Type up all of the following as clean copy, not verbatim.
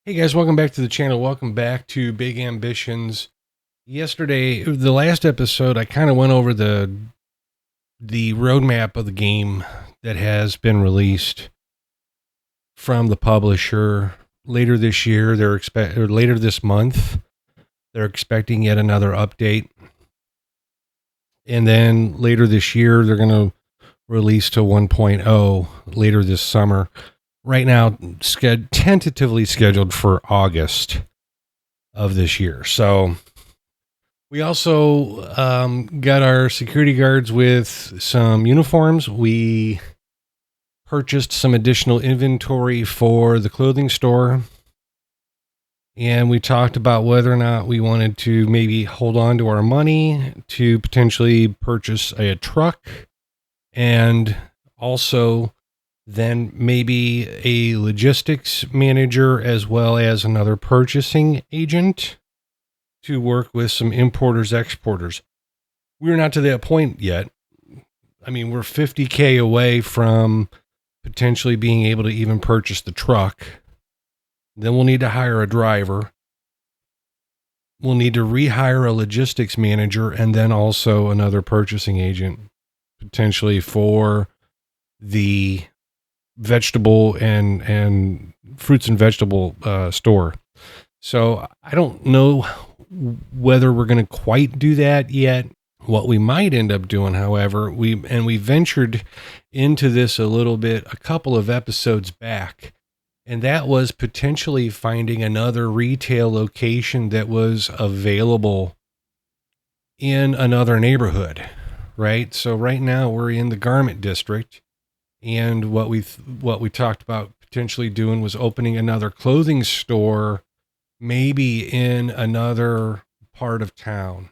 Hey guys, welcome back to the channel. Welcome back to Big Ambitions. Yesterday, the last episode, I kind of went over the roadmap of the game that has been released from the publisher. Later this year, or later this month, they're expecting yet another update. And then later this year, they're going to release to 1.0 later this summer. Right now, tentatively scheduled for August of this year. So we also got our security guards with some uniforms. We purchased some additional inventory for the clothing store. And we talked about whether or not we wanted to maybe hold on to our money to potentially purchase a truck, and also then maybe a logistics manager as well as another purchasing agent to work with some importers, exporters. We're not to that point yet. I mean, we're 50K away from potentially being able to even purchase the truck. Then we'll need to hire a driver. We'll need to rehire a logistics manager and then also another purchasing agent, potentially for the vegetable and fruits and vegetable store. So I don't know whether we're going to quite do that yet. What we might end up doing, however, we ventured into this a little bit a couple of episodes back, and that was potentially finding another retail location that was available in another neighborhood, right? So right now we're in the garment district, and what we talked about potentially doing was opening another clothing store, maybe in another part of town,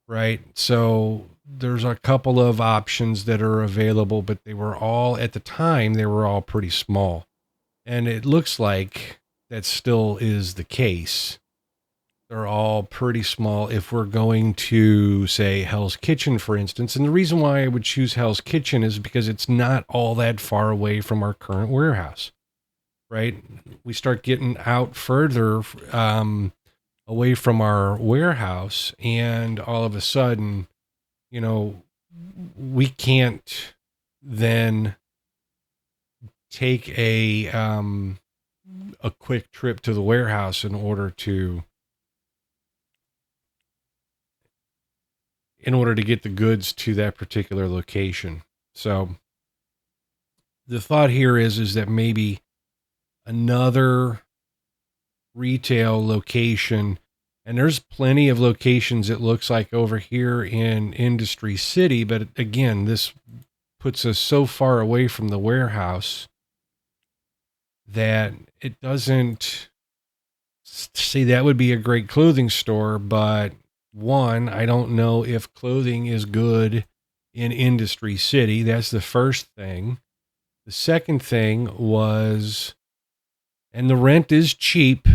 right? So there's a couple of options that are available, but they were all, at the time, they were all pretty small. And it looks like that still is the case. They're all pretty small if we're going to say Hell's Kitchen, for instance. And the reason why I would choose Hell's Kitchen is because it's not all that far away from our current warehouse, right? We start getting out further, away from our warehouse, and all of a sudden, you know, we can't then take a quick trip to the warehouse in order to get the goods to that particular location. So the thought here is that maybe another retail location, and there's plenty of locations, it looks like, over here in Industry City, but again, this puts us so far away from the warehouse that it doesn't see, that would be a great clothing store, but one, I don't know if clothing is good in Industry City. That's the first thing. The second thing was, and the rent is cheap,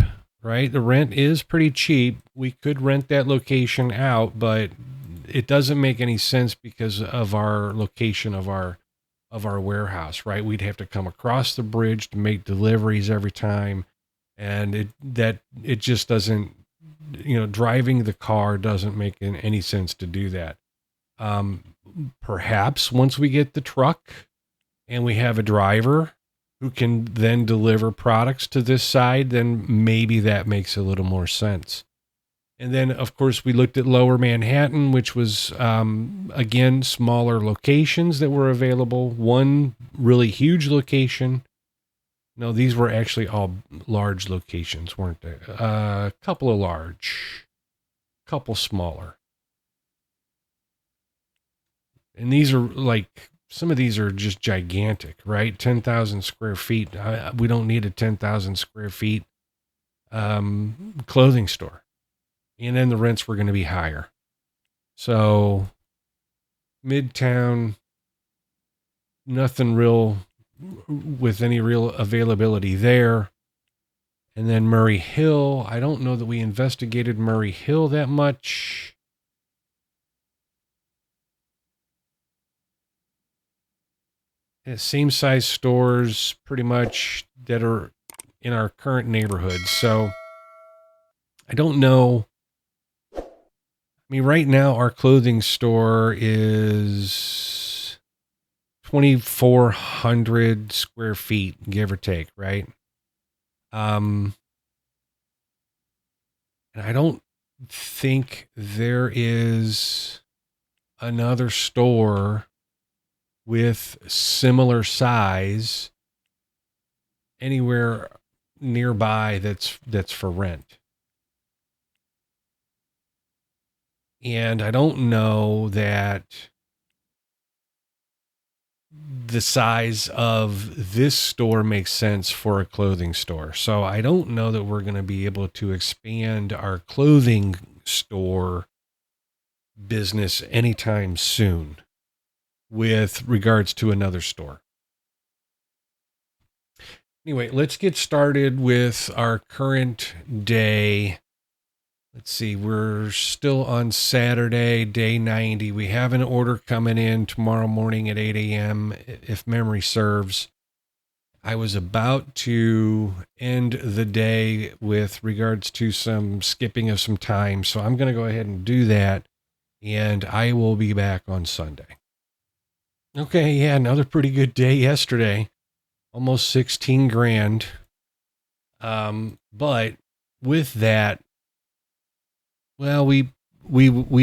right? The rent is pretty cheap. We could rent that location out, but it doesn't make any sense because of our location of our warehouse, right? We'd have to come across the bridge to make deliveries every time, and it just doesn't, driving the car doesn't make any sense to do that. Um, Perhaps once we get the truck and we have a driver who can then deliver products to this side, then maybe that makes a little more sense. And then, of course, we looked at Lower Manhattan, which was, again, smaller locations that were available. One really huge location. No, these were actually all large locations, weren't they? A couple of large, couple smaller. And these are like, some of these are just gigantic, right? 10,000 square feet. We don't need a 10,000 square feet clothing store. And then the rents were going to be higher. So Midtown, nothing real with any real availability there. And then Murray Hill, I don't know that we investigated Murray Hill that much. Same size stores pretty much that are in our current neighborhood. So I don't know. I mean, right now our clothing store is 2,400 square feet, give or take, right? Um, and I don't think there is another store with similar size anywhere nearby that's for rent. And I don't know that the size of this store makes sense for a clothing store. So I don't know that we're going to be able to expand our clothing store business anytime soon with regards to another store. Anyway, let's get started with our current day. Let's see, we're still on Saturday, day 90. We have an order coming in tomorrow morning at 8 a.m., if memory serves. I was about to end the day with regards to some skipping of some time, so I'm going to go ahead and do that, and I will be back on Sunday. Okay, yeah, another pretty good day yesterday. Almost 16 grand. But with that, well, we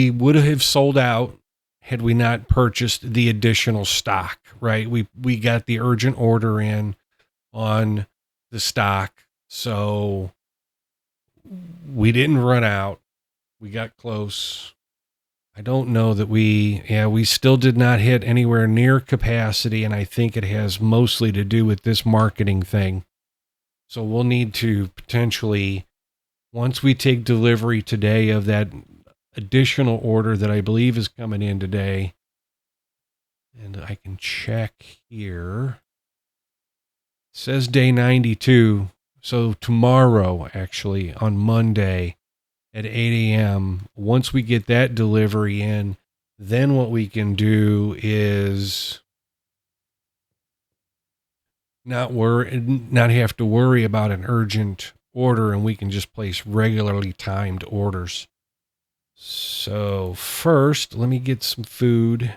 would have sold out had we not purchased the additional stock, right? We got the urgent order in on the stock, so we didn't run out. We got close. I don't know that we still did not hit anywhere near capacity, and I think it has mostly to do with this marketing thing. So we'll need to potentially, once we take delivery today of that additional order that I believe is coming in today, and I can check here. It says day 92. So tomorrow, actually, on Monday at 8 a.m., once we get that delivery in, then what we can do is not have to worry about an urgent order, and we can just place regularly timed orders. So first, let me get some food.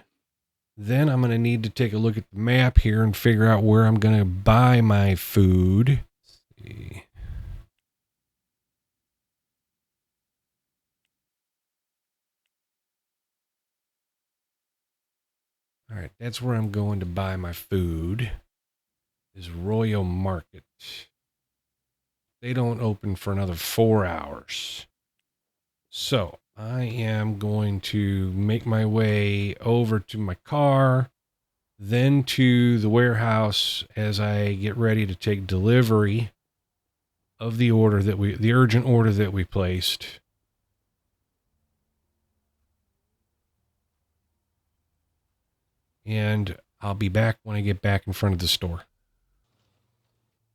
Then I'm going to need to take a look at the map here and figure out where I'm going to buy my food. Let's see. All right, that's where I'm going to buy my food. Is Royal Market. They don't open for another 4 hours. So I am going to make my way over to my car, then to the warehouse as I get ready to take delivery of the urgent order that we placed. And I'll be back when I get back in front of the store.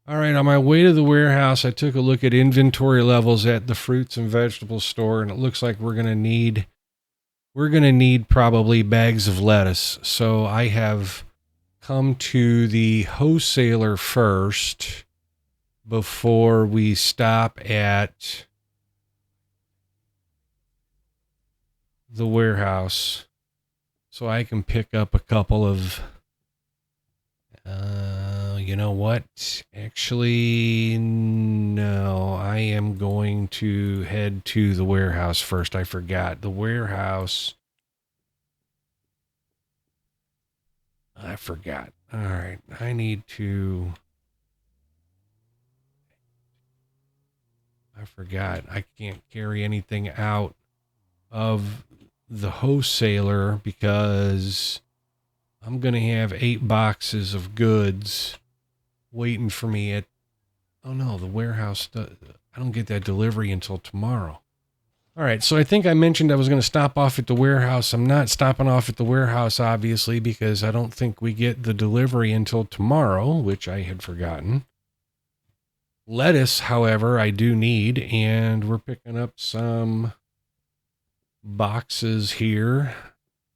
All right, on my way to the warehouse, I took a look at inventory levels at the fruits and vegetables store, and it looks like we're going to need probably bags of lettuce. So I have come to the wholesaler first before we stop at the warehouse, so I can pick up a couple of you know what? Actually, no. I am going to head to the warehouse first. I forgot. The warehouse. I forgot. All right. I forgot. I can't carry anything out of the wholesaler because I'm going to have 8 boxes of goods waiting for me at, oh no, the warehouse. I don't get that delivery until tomorrow. All right, so I think I mentioned I was going to stop off at the warehouse. I'm not stopping off at the warehouse, obviously, because I don't think we get the delivery until tomorrow, which I had forgotten. Lettuce, however, I do need, and we're picking up some boxes here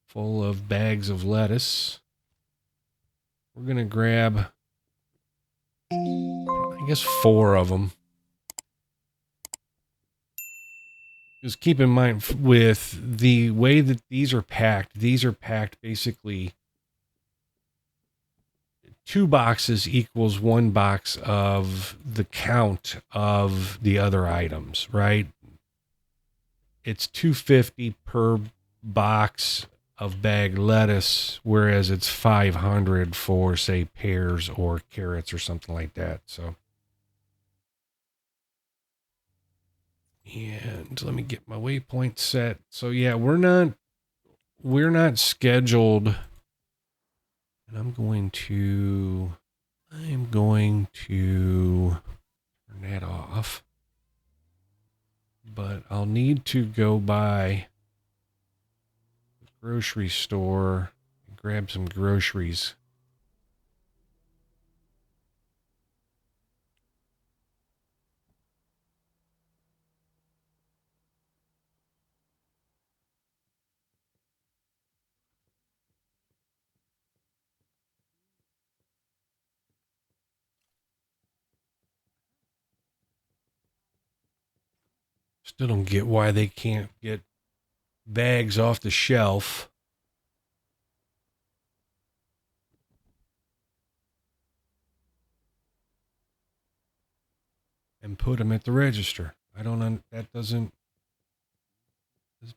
full of bags of lettuce. We're going to grab, I guess 4 of them. Just keep in mind with the way that these are packed basically 2 boxes equals 1 box of the count of the other items, right? It's $250 per box of bagged lettuce, whereas it's $500 for, say, pears or carrots or something like that. So, and let me get my waypoint set. So yeah, we're not scheduled, and I'm going to turn that off. But I'll need to go by the grocery store and grab some groceries. Still don't get why they can't get bags off the shelf and put them at the register. This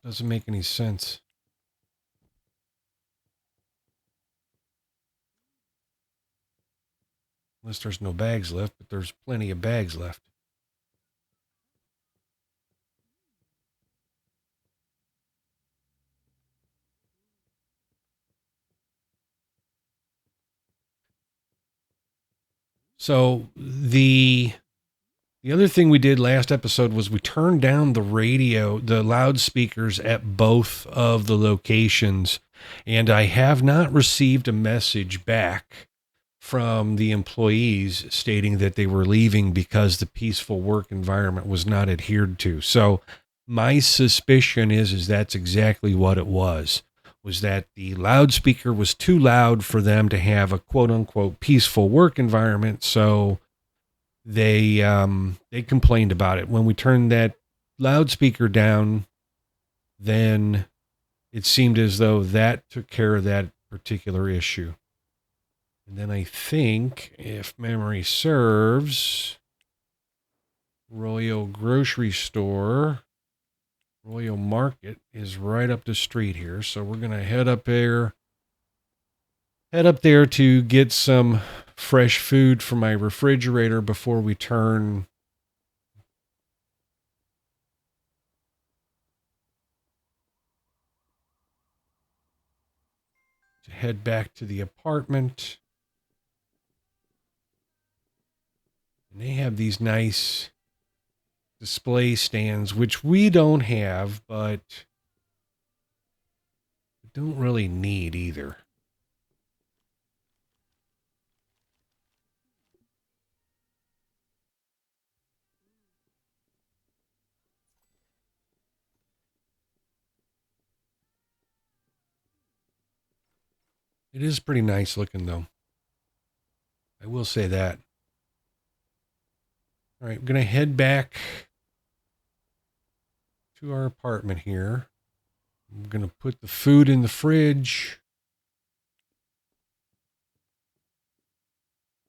doesn't make any sense. Unless there's no bags left, but there's plenty of bags left. So the other thing we did last episode was we turned down the loudspeakers at both of the locations, and I have not received a message back from the employees stating that they were leaving because the peaceful work environment was not adhered to. So my suspicion is that's exactly what it was that the loudspeaker was too loud for them to have a quote unquote peaceful work environment. So they complained about it. When we turned that loudspeaker down, then it seemed as though that took care of that particular issue. And then I think, if memory serves, Royal Grocery Store, Royal Market is right up the street here. So we're going to head up there to get some fresh food for my refrigerator before we turn to head back to the apartment. And they have these nice display stands, which we don't have, but we don't really need either. It is pretty nice looking, though. I will say that. All right, we're going to head back to our apartment here. I'm going to put the food in the fridge.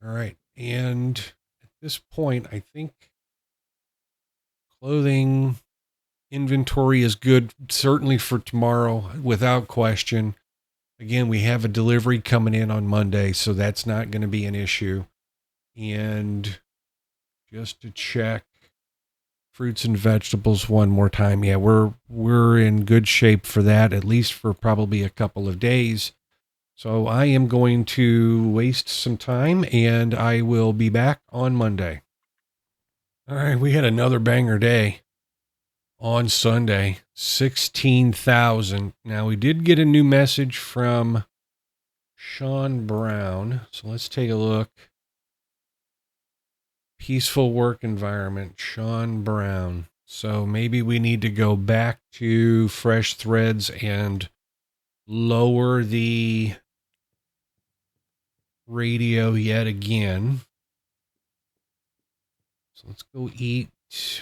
All right. And at this point, I think clothing inventory is good, certainly for tomorrow, without question. Again, we have a delivery coming in on Monday, so that's not going to be an issue. And just to check fruits and vegetables one more time. Yeah, we're in good shape for that, at least for probably a couple of days. So I am going to waste some time, and I will be back on Monday. All right, we had another banger day on Sunday, 16,000. Now, we did get a new message from Sean Brown, so let's take a look. Peaceful work environment, Sean Brown. So maybe we need to go back to Fresh Threads and lower the radio yet again. So let's go eat.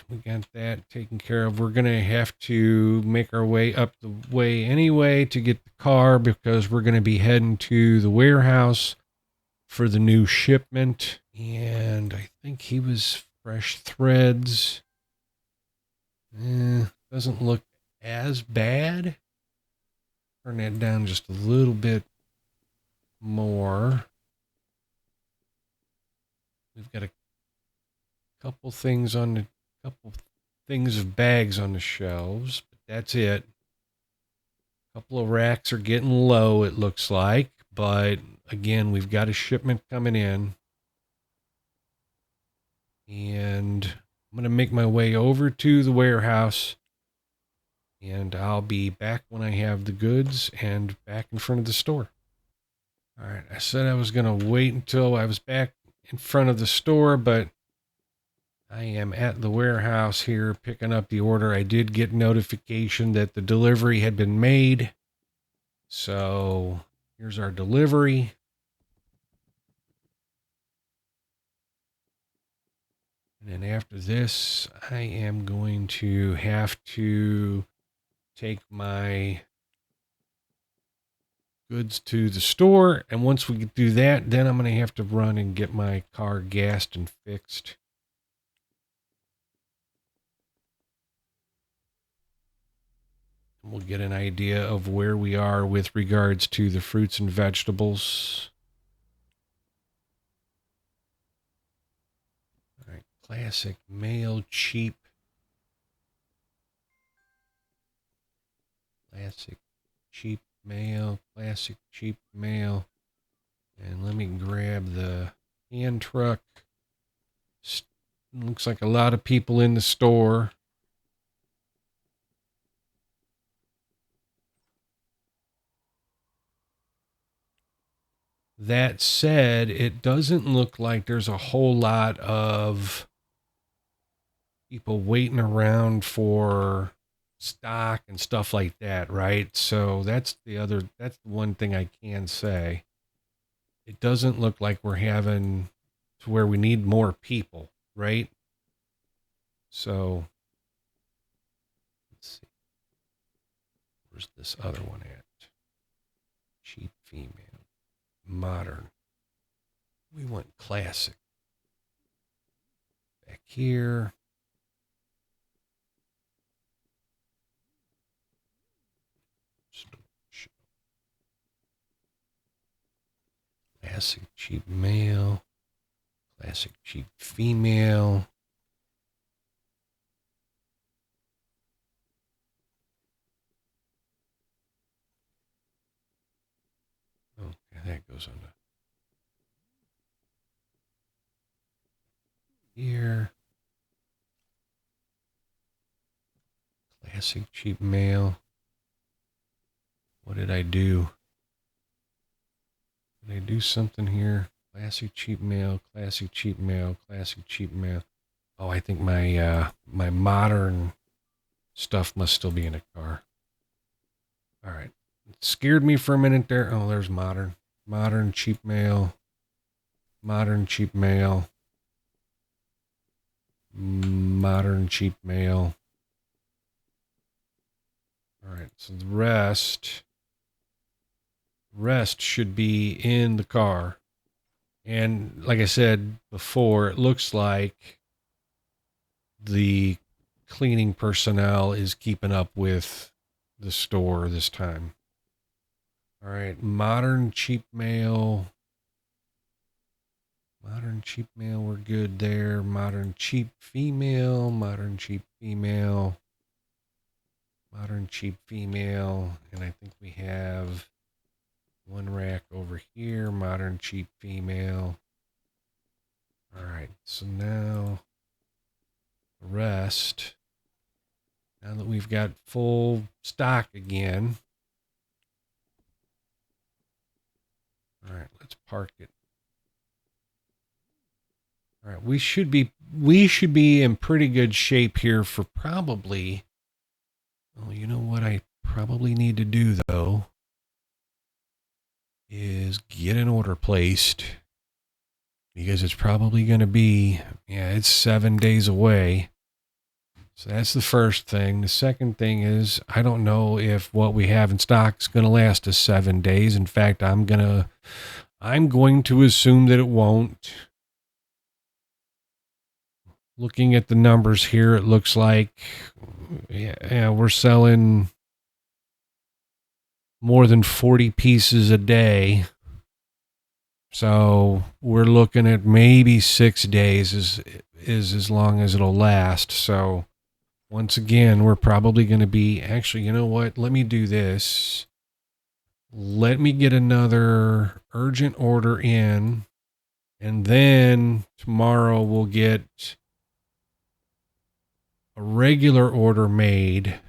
We got that taken care of. We're going to have to make our way up the way anyway to get the car because we're going to be heading to the warehouse for the new shipment. And I think he was fresh threads. Doesn't look as bad. Turn that down just a little bit more. We've got a couple things of bags on the shelves, but that's it. A couple of racks are getting low, it looks like, but again, we've got a shipment coming in. And I'm going to make my way over to the warehouse, and I'll be back when I have the goods and back in front of the store. All right, I said I was going to wait until I was back in front of the store, but I am at the warehouse here picking up the order. I did get notification that the delivery had been made. So here's our delivery. And then after this, I am going to have to take my goods to the store. And once we do that, then I'm going to have to run and get my car gassed and fixed. We'll get an idea of where we are with regards to the fruits and vegetables. All right, classic male cheap. Classic cheap male, classic cheap male. And let me grab the hand truck. Looks like a lot of people in the store. That said, it doesn't look like there's a whole lot of people waiting around for stock and stuff like that, right? So that's the one thing I can say. It doesn't look like we're having to where we need more people, right? So let's see. Where's this other one at? Cheap female. Modern. We want classic. Back here. Classic cheap male. Classic cheap female. Okay, that goes on to here. Classic cheap male. What did I do? Did I do something here? Classic cheap male, classic cheap male, classic cheap male. Oh, I think my my modern stuff must still be in a car. All right. It scared me for a minute there. Oh, there's modern. Modern cheap male. Modern cheap male. Modern cheap male. All right. So the rest should be in the car. And like I said before, it looks like the cleaning personnel is keeping up with the store this time. All right, modern cheap male. Modern cheap male, we're good there. Modern cheap female, modern cheap female. Modern cheap female, and I think we have one rack over here, modern cheap female. All right, so now the rest. Now that we've got full stock again. All right, let's park it. All right, we should be in pretty good shape here for probably. Oh, you know what I probably need to do though is get an order placed because it's probably going to be, it's 7 days away. So that's the first thing. The second thing is, I don't know if what we have in stock is going to last us 7 days. In fact, I'm going to assume that it won't. Looking at the numbers here, it looks like we're selling more than 40 pieces a day. So we're looking at maybe 6 days is as long as it'll last. So once again, we're probably going to be, actually, you know what? Let me do this. Let me get another urgent order in, and then tomorrow we'll get a regular order made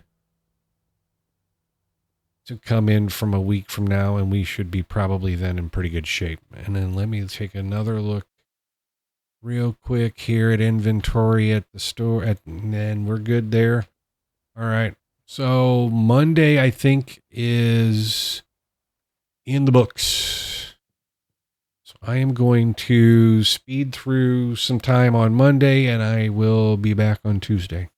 to come in from a week from now, and we should be probably then in pretty good shape. And then let me take another look real quick here at inventory at the store, and then we're good there. All right. So Monday, I think, is in the books. So I am going to speed through some time on Monday, and I will be back on Tuesday.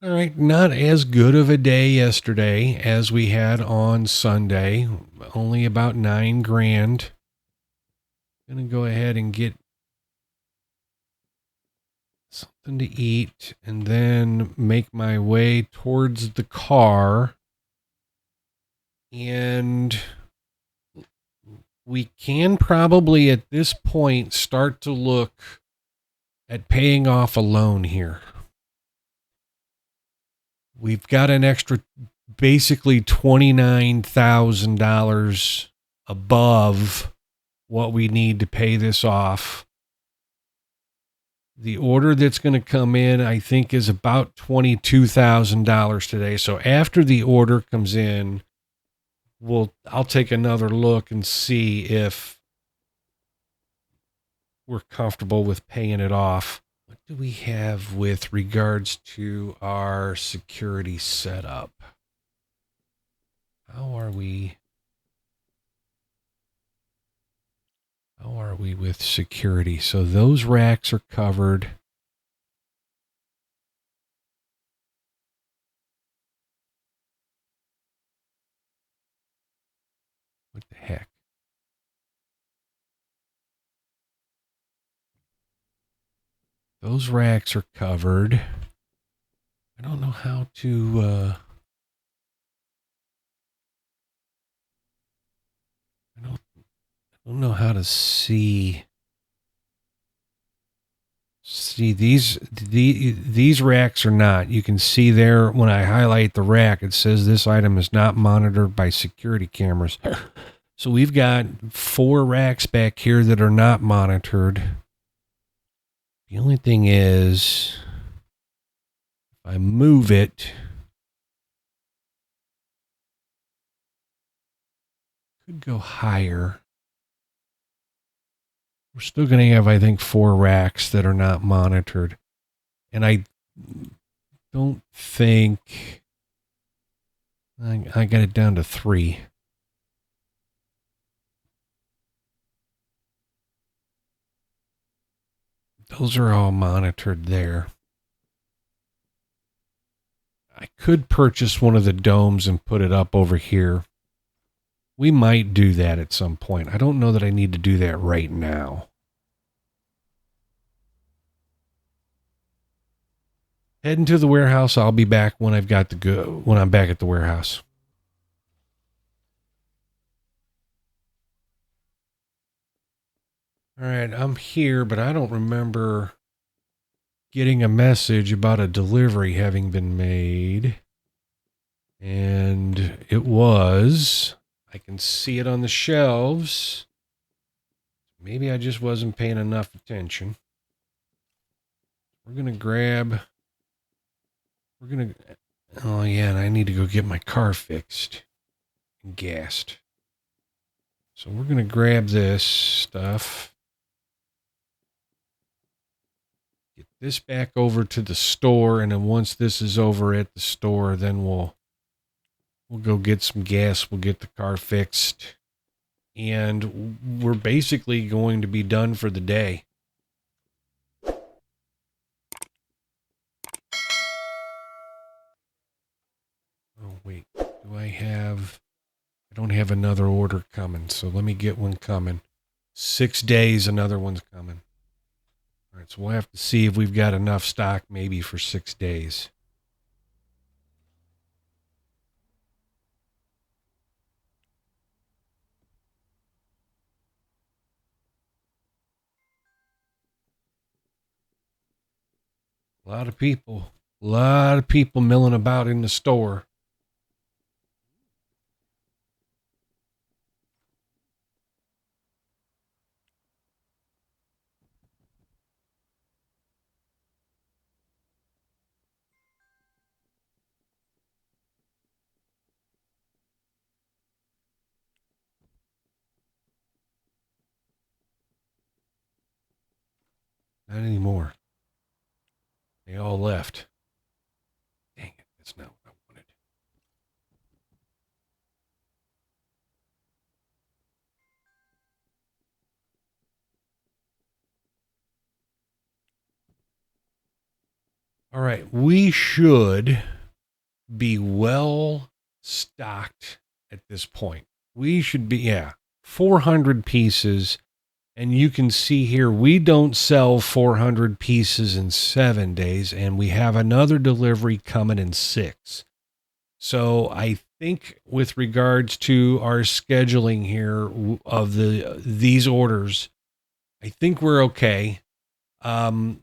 All right, not as good of a day yesterday as we had on Sunday. Only about $9,000. Gonna go ahead and get something to eat and then make my way towards the car. And we can probably at this point start to look at paying off a loan here. We've got an extra basically $29,000 above what we need to pay this off. The order that's going to come in, I think, is about $22,000 today. So after the order comes in, I'll take another look and see if we're comfortable with paying it off. What do we have with regards to our security setup? How are we with security? So those racks are covered. What the heck? Those racks are covered. I don't know how to, I don't know how to see these racks are not. You can see there when I highlight the rack, it says this item is not monitored by security cameras. So we've got 4 racks back here that are not monitored. The only thing is, if I move it, could go higher. We're still going to have, I think, 4 racks that are not monitored. And I don't think I got it down to 3. Those are all monitored there. I could purchase one of the domes and put it up over here. We might do that at some point. I don't know that I need to do that right now. Heading to the warehouse. I'll be back when I'm back at the warehouse. All right, I'm here, but I don't remember getting a message about a delivery having been made. And it was. I can see it on the shelves. Maybe I just wasn't paying enough attention. We're going to grab. Oh, yeah, and I need to go get my car fixed and gassed. So we're going to grab this stuff. Get this back over to the store, and then once this is over at the store, then we'll go get some gas. We'll get the car fixed and we're basically going to be done for the day. Oh, wait. I don't have another order coming, so let me get one coming. 6 days, another one's coming. All right, so we'll have to see if we've got enough stock maybe for 6 days. A lot of people milling about in the store. Not anymore. They all left. Dang it, that's not what I wanted. All right, we should be well stocked at this point. We should be, 400 pieces. And you can see here, we don't sell 400 pieces in 7 days, and we have another delivery coming in 6. So I think with regards to our scheduling here of these orders, I think we're okay. When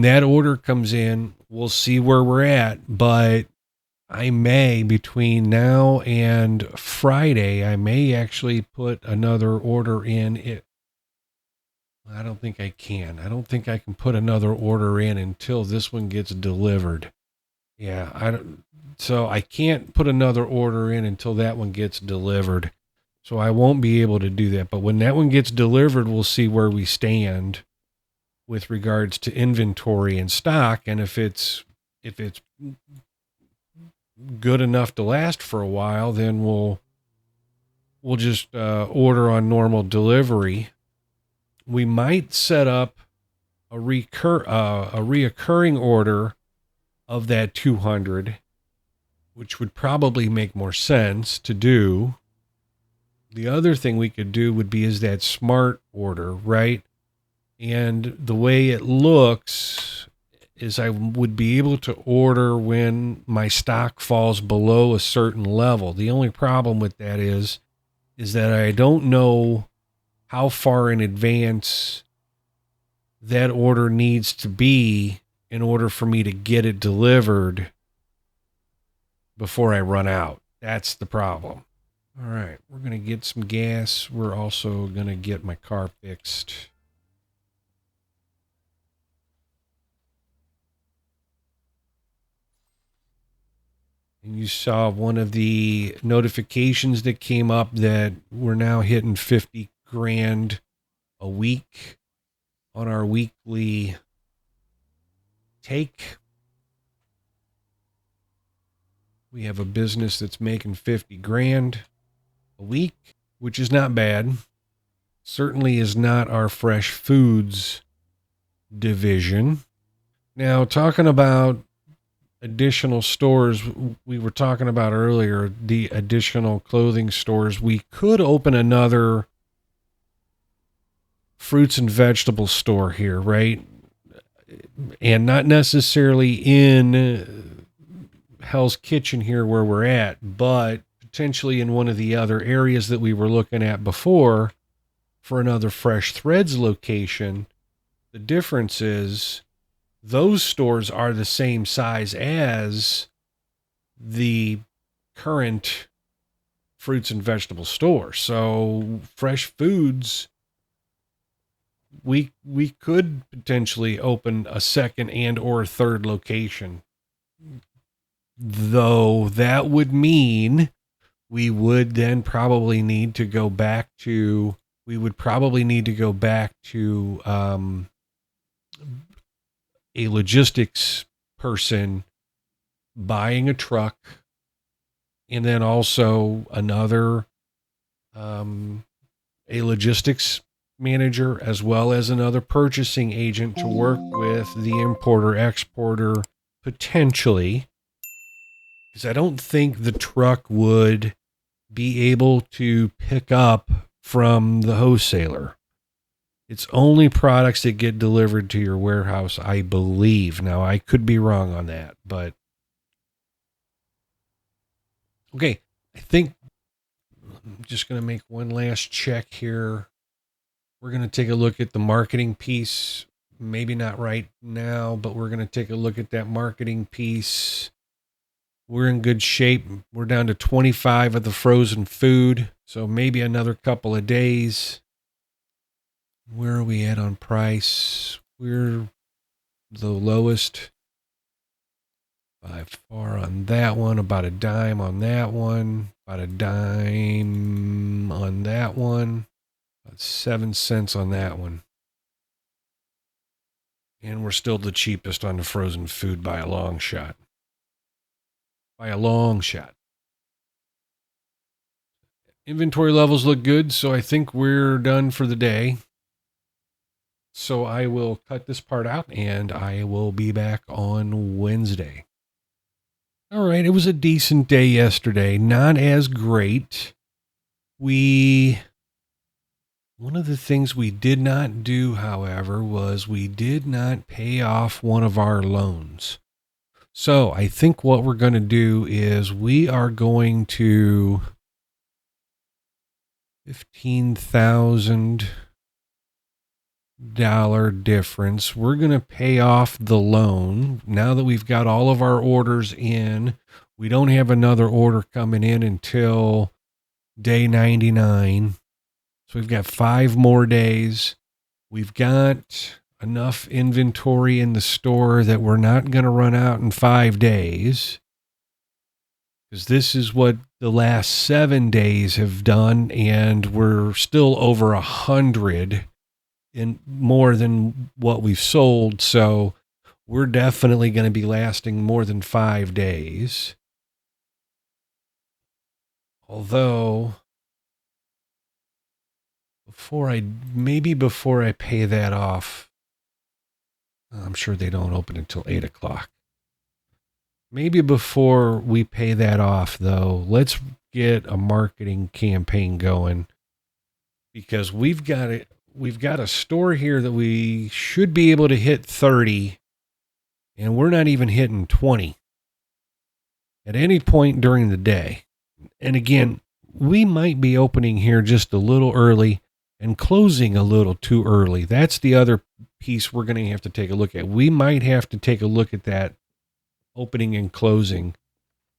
that order comes in, we'll see where we're at, but I may, between now and Friday, I may actually put another order in. I don't think I can. I don't think I can put another order in until this one gets delivered. Yeah, so I can't put another order in until that one gets delivered. So I won't be able to do that. But when that one gets delivered, we'll see where we stand with regards to inventory and stock, and if it's good enough to last for a while, then we'll just order on normal delivery. We might set up a reoccurring order of that 200, which would probably make more sense to do. The other thing we could do is that smart order, right? And the way it looks is I would be able to order when my stock falls below a certain level. The only problem with that is that I don't know how far in advance that order needs to be in order for me to get it delivered before I run out. That's the problem. All right, we're going to get some gas. We're also going to get my car fixed. And you saw one of the notifications that came up that we're now hitting 50 grand a week on our weekly take. We have a business that's making 50 grand a week, which is not bad. Certainly is not our fresh foods division. Now, talking about additional stores, we were talking about earlier, the additional clothing stores. We could open another fruits and vegetable store here, right? And not necessarily in Hell's Kitchen here where we're at, but potentially in one of the other areas that we were looking at before for another Fresh Threads location. The difference is those stores are the same size as the current fruits and vegetable store. So Fresh Foods, we could potentially open a second and or a third location, though that would mean we would then probably need to go back to a logistics person buying a truck, and then also another a logistics manager as well as another purchasing agent to work with the importer exporter potentially, because I don't think the truck would be able to pick up from the wholesaler. It's only products that get delivered to your warehouse, I believe. Now, I could be wrong on that, but okay. I think I'm just going to make one last check here. We're going to take a look at the marketing piece. Maybe not right now, but we're going to take a look at that marketing piece. We're in good shape. We're down to 25 of the frozen food, so maybe another couple of days. Where are we at on price? We're the lowest by far on that one, about a dime on that one, about a dime on that one, about 7 cents on that one. And we're still the cheapest on the frozen food by a long shot. By a long shot. Inventory levels look good, so I think we're done for the day. So I will cut this part out and I will be back on Wednesday. All right, it was a decent day yesterday. Not as great. One of the things we did not do, however, was we did not pay off one of our loans. So I think what we're going to do is we are going to $15,000 difference. We're going to pay off the loan. Now that we've got all of our orders in, we don't have another order coming in until day 99. So we've got 5 more days. We've got enough inventory in the store that we're not going to run out in 5 days. Because this is what the last 7 days have done, and we're still over 100 in more than what we've sold. So we're definitely going to be lasting more than 5 days. Although, before I pay that off, I'm sure they don't open until 8 o'clock. Maybe before we pay that off, though, let's get a marketing campaign going, because we've got a store here that we should be able to hit 30, and we're not even hitting 20 at any point during the day. And again, we might be opening here just a little early and closing a little too early. That's the other piece we're going to have to take a look at. We might have to take a look at that opening and closing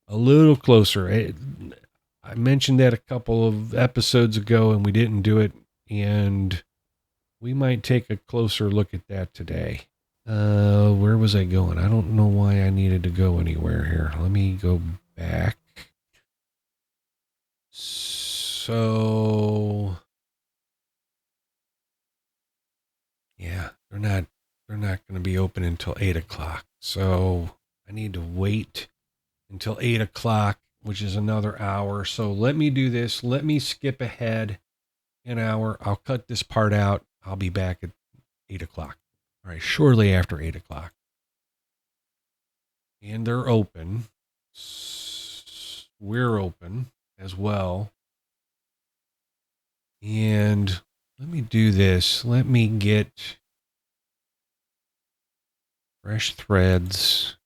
a little closer. I mentioned that a couple of episodes ago and we didn't do it, and we might take a closer look at that today. Where was I going? I don't know why I needed to go anywhere here. Let me go back. So yeah, they're not going to be open until 8 o'clock. So I need to wait until 8 o'clock, which is another hour. So let me do this. Let me skip ahead an hour. I'll cut this part out. I'll be back at 8 o'clock. All right, shortly after 8 o'clock. And they're open. We're open as well. And let me do this. Let me get fresh threads.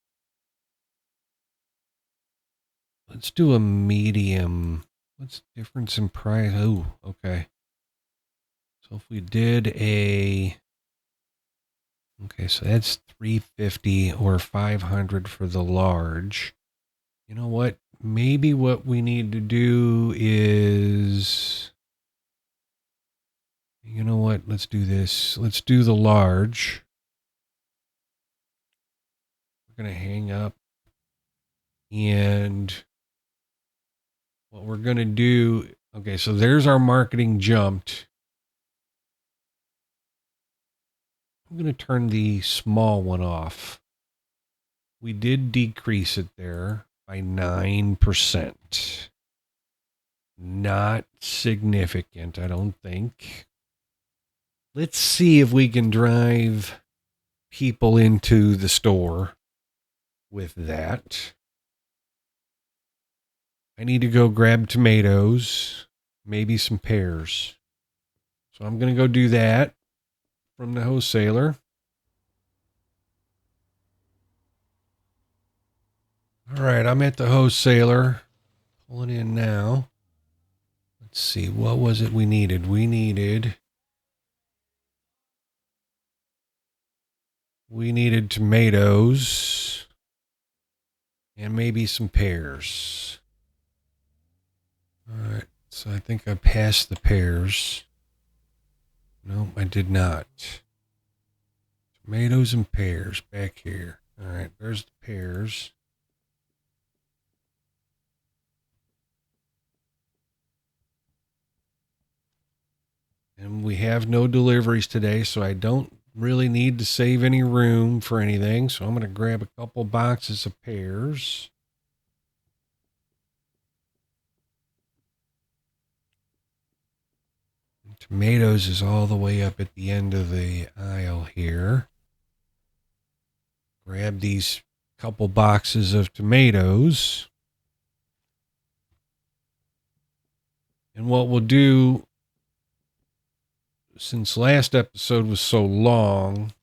Let's do a medium. What's the difference in price? Oh, okay. So if we did okay, so that's $350 or $500 for the large. You know what? Maybe what we need to do is, you know what? Let's do this. Let's do the large. We're going to hang up. And what we're going to do, okay, so there's our marketing jumped. I'm going to turn the small one off. We did decrease it there by 9%. not significant, I don't think. Let's see if we can drive people into the store with that. I need to go grab tomatoes, maybe some pears. So I'm going to go do that from the wholesaler. All right, I'm at the wholesaler. Pulling in now. Let's see, what was it we needed? We needed tomatoes and maybe some pears. All right, so I think I passed the pears. No, I did not. Tomatoes and pears back here. All right, there's the pears. And we have no deliveries today, so I don't really need to save any room for anything. So I'm going to grab a couple boxes of pears. And tomatoes is all the way up at the end of the aisle here. Grab these couple boxes of tomatoes. And what we'll do, since last episode was so long,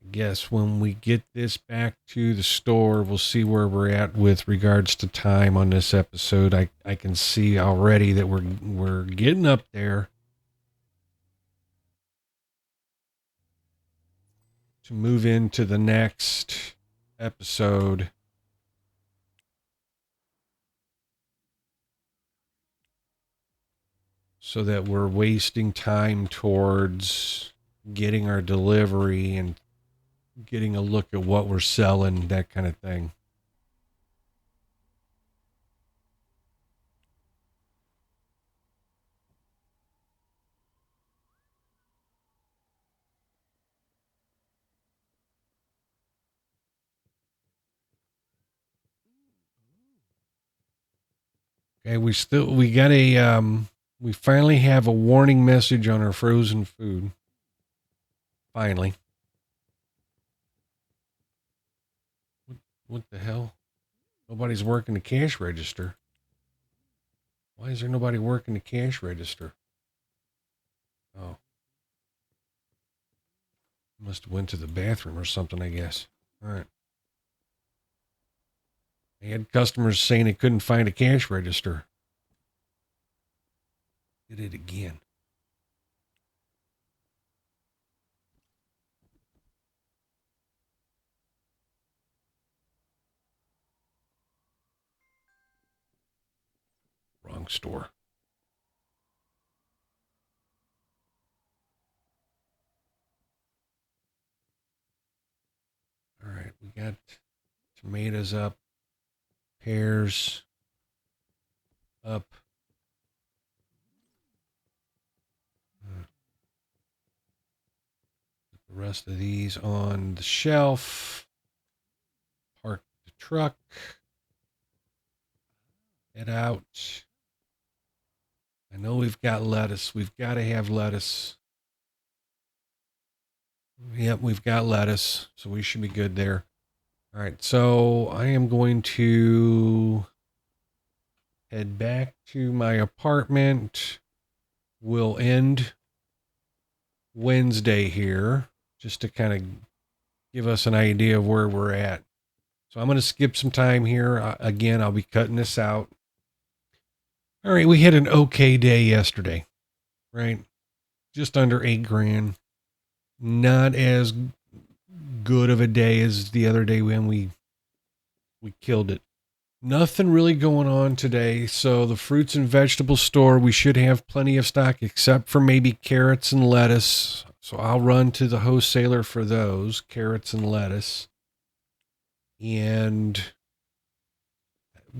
I guess when we get this back to the store, we'll see where we're at with regards to time on this episode. I can see already that we're getting up there to move into the next episode. So that we're wasting time towards getting our delivery and getting a look at what we're selling, that kind of thing. Okay, we finally have a warning message on our frozen food. Finally. What the hell? Nobody's working the cash register. Why is there nobody working the cash register? Oh. Must have went to the bathroom or something, I guess. All right. I had customers saying they couldn't find a cash register. Did it again. Wrong store. All right, we got tomatoes up, pears up. Put the rest of these on the shelf. Park the truck. Head out. I know we've got lettuce. We've got to have lettuce. Yep, we've got lettuce, so we should be good there. All right, so I am going to head back to my apartment. We'll end Wednesday here just to kind of give us an idea of where we're at. So I'm going to skip some time here. Again, I'll be cutting this out. All right, we had an okay day yesterday, right? Just under $8,000. Not as good of a day as the other day when we killed it. Nothing really going on today. So the fruits and vegetable store, we should have plenty of stock except for maybe carrots and lettuce. So I'll run to the wholesaler for those carrots and lettuce. And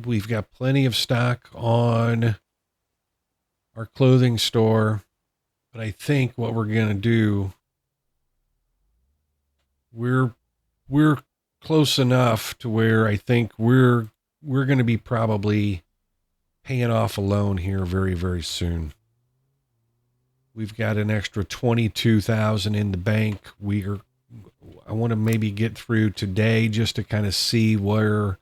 we've got plenty of stock on our clothing store. But I think what we're going to do, we're close enough to where I think we're going to be probably paying off a loan here very, very soon. We've got an extra 22,000 in the bank. I want to maybe get through today just to kind of see where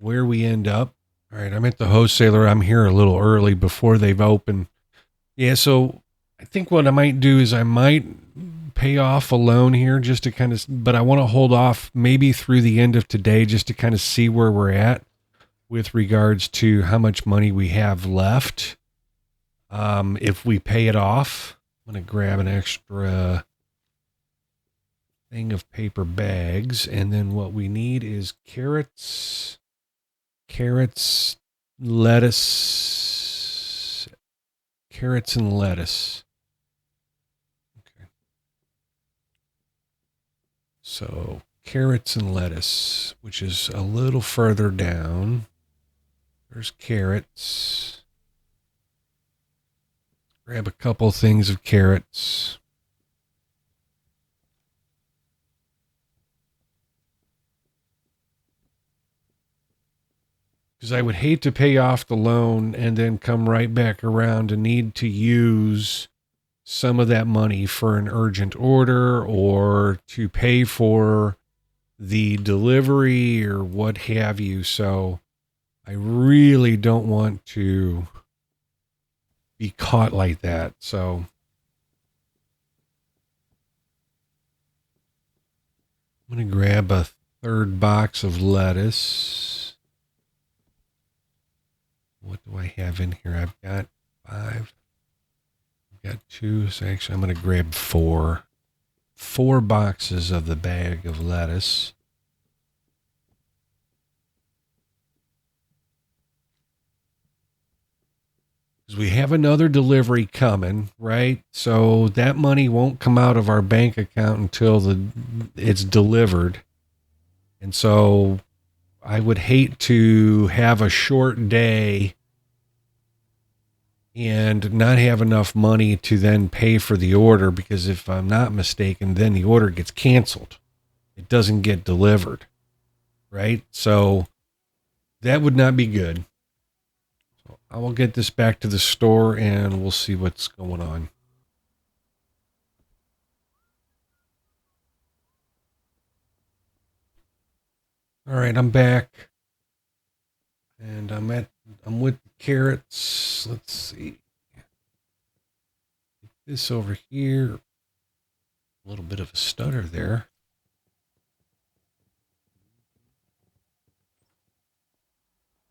we end up. All right, I'm at the wholesaler. I'm here a little early before they've opened. Yeah, so I think what I might do is I might pay off a loan here just to kind of, but I want to hold off maybe through the end of today just to kind of see where we're at with regards to how much money we have left. If we pay it off, I'm going to grab an extra thing of paper bags. And then what we need is carrots, lettuce, carrots and lettuce. Okay. So carrots and lettuce, which is a little further down. There's carrots. Grab a couple things of carrots. Because I would hate to pay off the loan and then come right back around and need to use some of that money for an urgent order or to pay for the delivery or what have you. So I really don't want to be caught like that. So I'm going to grab a third box of lettuce. What do I have in here? I've got 5. I've got 2. So actually, I'm going to grab 4. 4 boxes of the bag of lettuce. Because we have another delivery coming, right? So that money won't come out of our bank account until it's delivered. And so I would hate to have a short day and not have enough money to then pay for the order, because if I'm not mistaken, then the order gets canceled. It doesn't get delivered, right? So that would not be good. So I will get this back to the store and we'll see what's going on. All right, I'm back. And I'm with the carrots. Let's see. This over here. A little bit of a stutter there.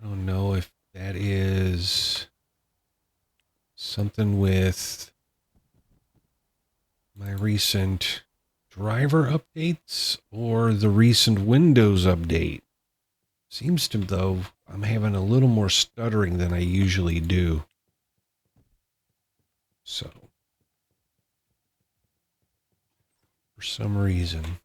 I don't know if that is something with my recent driver updates or the recent Windows update. Seems to, though, I'm having a little more stuttering than I usually do. So, for some reason.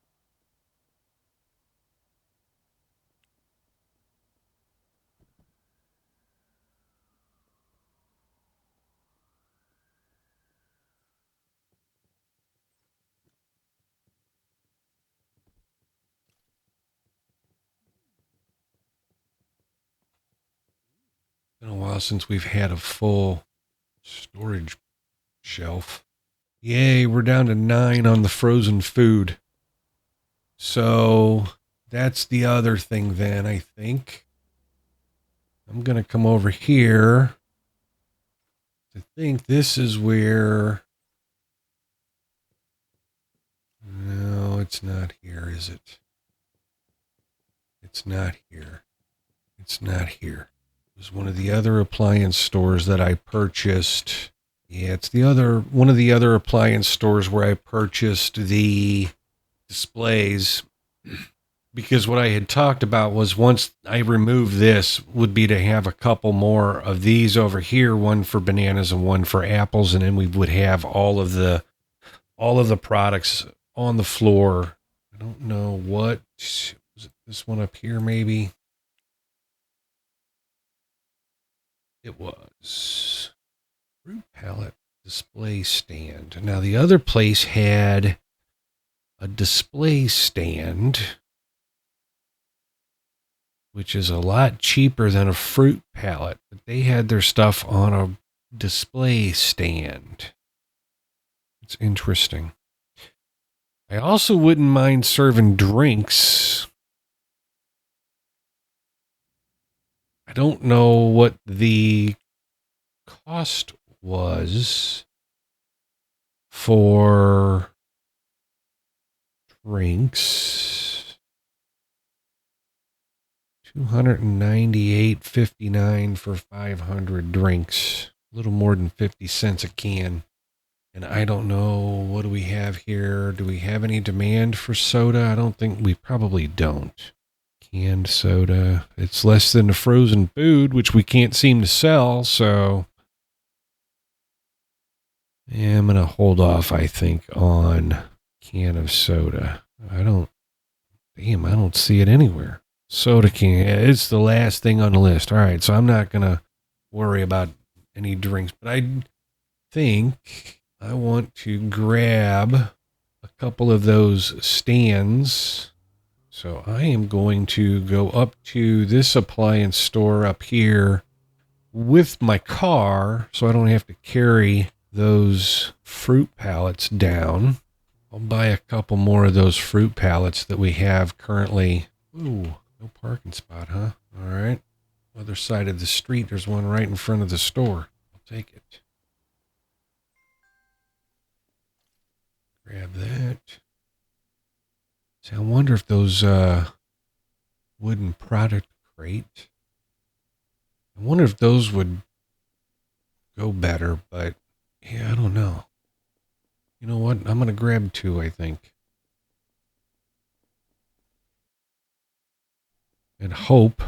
Been a while since we've had a full storage shelf. Yay, we're down to 9 on the frozen food. So that's the other thing then, I think. I'm going to come over here. I think this is where... No, it's not here, is it? It's not here. It's not here. It was one of the other appliance stores that I purchased. Yeah, it's one of the other appliance stores where I purchased the displays, because what I had talked about was once I remove this would be to have a couple more of these over here, one for bananas and one for apples, and then we would have all of the products on the floor. I don't know what was it, this one up here maybe. It was fruit palette display stand. Now the other place had a display stand. which is a lot cheaper than a fruit pallet. But they had their stuff on a display stand. It's interesting. I also wouldn't mind serving drinks. I don't know what the cost was for drinks. $298.59 for 500 drinks. A little more than 50 cents a can. And I don't know, what do we have here? Do we have any demand for soda? I don't think, we probably don't. Canned soda. It's less than the frozen food, which we can't seem to sell, so yeah, I'm going to hold off, I think, on can of soda. I don't see it anywhere. Soda can, it's the last thing on the list. All right, so I'm not going to worry about any drinks, but I think I want to grab a couple of those stands. So I am going to go up to this appliance store up here with my car so I don't have to carry those fruit pallets down. I'll buy a couple more of those fruit pallets that we have currently. Ooh, no parking spot, huh? All right. Other side of the street, there's one right in front of the store. I'll take it. Grab that. See, I wonder if those wooden product crate, I wonder if those would go better, but yeah, I don't know. You know what? I'm going to grab two, I think. And hope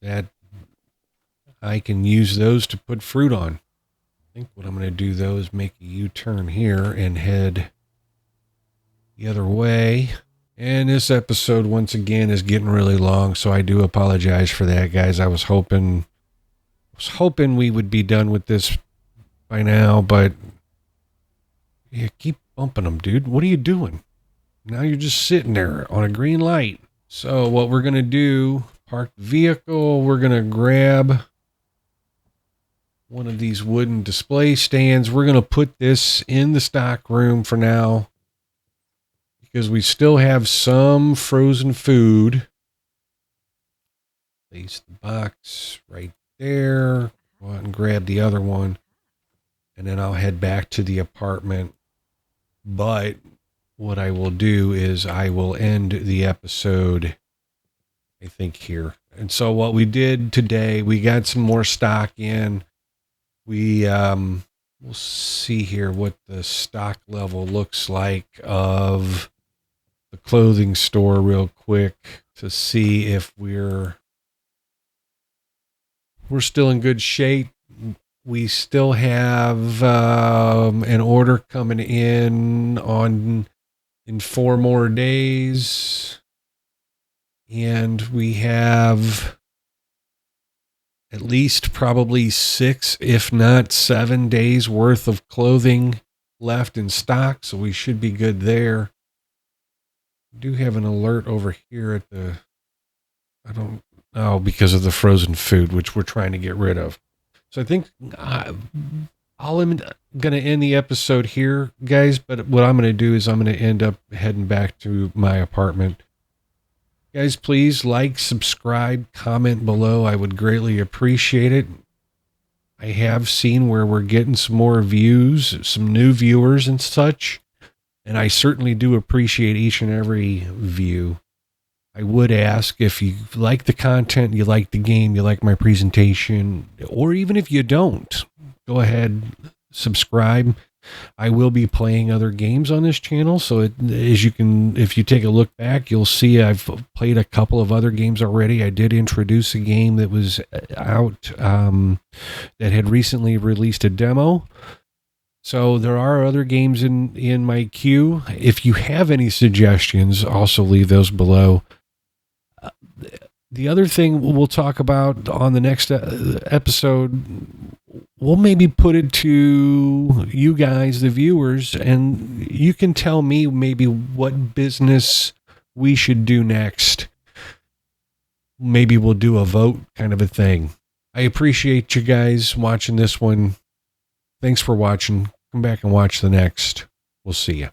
that I can use those to put fruit on. I think what I'm going to do, though, is make a U-turn here and head the other way. And this episode, once again, is getting really long, so I do apologize for that, guys. I was hoping we would be done with this by now, but yeah, keep bumping them, dude. What are you doing? Now you're just sitting there on a green light. So what we're going to do, park the vehicle, we're going to grab one of these wooden display stands. We're going to put this in the stock room for now because we still have some frozen food. Place the box right there. Go out and grab the other one. And then I'll head back to the apartment. But what I will do is I will end the episode, I think, here. And so what we did today, we got some more stock in. We'll see here what the stock level looks like of the clothing store real quick to see if we're still in good shape. We still have an order coming in 4 more days. And we have at least probably 6, if not 7 days worth of clothing left in stock. So we should be good there. I do have an alert over here at the, because of the frozen food, which we're trying to get rid of. So I think I'm going to end the episode here, guys. But what I'm going to do is I'm going to end up heading back to my apartment. Guys, please like, subscribe, comment below. I would greatly appreciate it. I have seen where we're getting some more views, some new viewers and such. And I certainly do appreciate each and every view. I would ask if you like the content, you like the game, you like my presentation, or even if you don't, go ahead, subscribe. I will be playing other games on this channel, so if you take a look back, you'll see I've played a couple of other games already. I did introduce a game that was out that had recently released a demo. So there are other games in my queue. If you have any suggestions, also leave those below. The other thing we'll talk about on the next episode, we'll maybe put it to you guys, the viewers, and you can tell me maybe what business we should do next. maybe we'll do a vote kind of a thing. I appreciate you guys watching this one. Thanks for watching. Come back and watch the next. We'll see you.